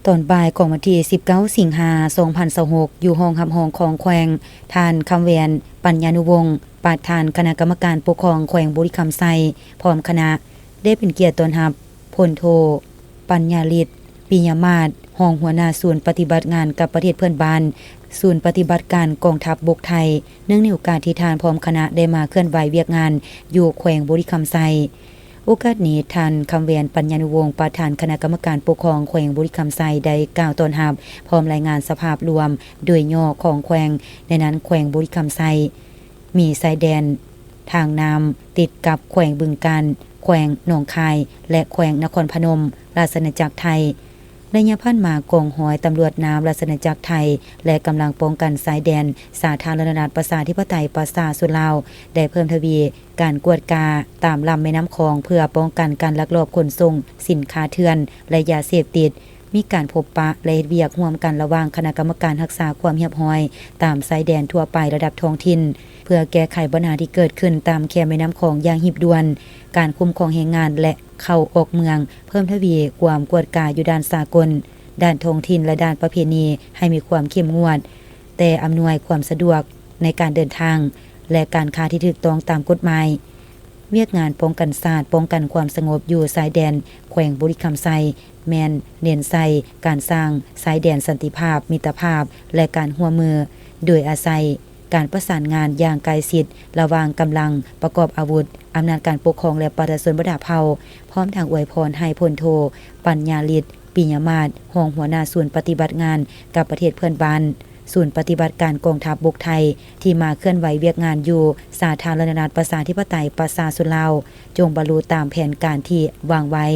ตอนบ่ายของวันที่19สิงหาคม2026อยู่ห้องรับรองของแขวงทานคำแวนปัญญานุวงศ์ประธานคณะกรรมการปกครองแขวงบุรีคำไซพร้อมคณะได้เป็นเกียรติต้อนรับพลโทปัญญาฤทธิ์ปิยมาศรองหัวหน้าศูนย์ปฏิบัติงานกับประเทศเพื่อนบ้านศูนย์ปฏิบัติการกองทัพบกไทยเนื่องในโอกาสที่ทานพร้อมคณะได้มาเคลื่อนไหวเวียกงานอยู่แขวงบุรีคำไซโอกาสนี้ท่านคำแวนปัญญานุวงศ์ประธานคณะกรรมการปกครองแขวงบุรีคำไซได้กล่าวต้อนรับพร้อมรายงานสภาพรวมโดยย่อของแขวงในนั้นแขวงบุรีคำไซมีชายแดนทางน้ำติดกับแขวงบึงกาฬแขวงหนองคายและแขวงนครพนมราชอาณาจักรไทยระยะพันมากองหอยตำรวจน้ำราชอาณาจักรไทยและกำลังป้องกันสายแดนสาธารณรัฐประชาธิปไตยประชาชนลาวได้เพิ่มทวีการกวดกาตามลำแม่น้ำคลองเพื่อป้องกันการลักลอบขนส่งสินค้าเถื่อนและยาเสพติดมีการพบปะและเฮ็ดเวียกร่วมกันระหว่างคณะกรรมการรักษาความเรียบร้อยตามสายแดนทั่วไประดับท้องถิ่นเพื่อแก้ไขปัญหาที่เกิดขึ้นตามแคแม่น้ำคลองอย่างหีบด่วนการคุ้มครองแรงงานและเข้าออกเมืองเพิ่มทวีความกวดกาอยู่ด้านสากลด้านท้องถิ่นและด้านประเพณีให้มีความเข้มงวดแต่อำนวยความสะดวกในการเดินทางและการค้าที่ถูกต้องตามกฎหมายเวียกงานป้องกันศาสตร์ป้องกันความสงบอยู่สายแดนแขวงบุรีคำไซแมนเน้นใส่การสร้างสายแดนสันติภาพมิตรภาพและการร่วมมือโดยอาศัยการประสานงานอย่างใกล้ชิดระหว่างกำลังประกอบอาวุธอำนาจการปกครองและประชาชนระดับเผ่าพร้อมทางอวยพรให้พลโทปัญญาฤทธิ์ปิยมาศรองหัวหน้าศูนย์ปฏิบัติงานกับประเทศเพื่อนบ้านศูนย์ปฏิบัติการกองทัพบกไทยที่มาเคลื่อนไหวเวียกงานอยู่สาธารณรัฐประชาธิปไตยประชาชนลาวจงบรรลุตามแผนการที่วางไว้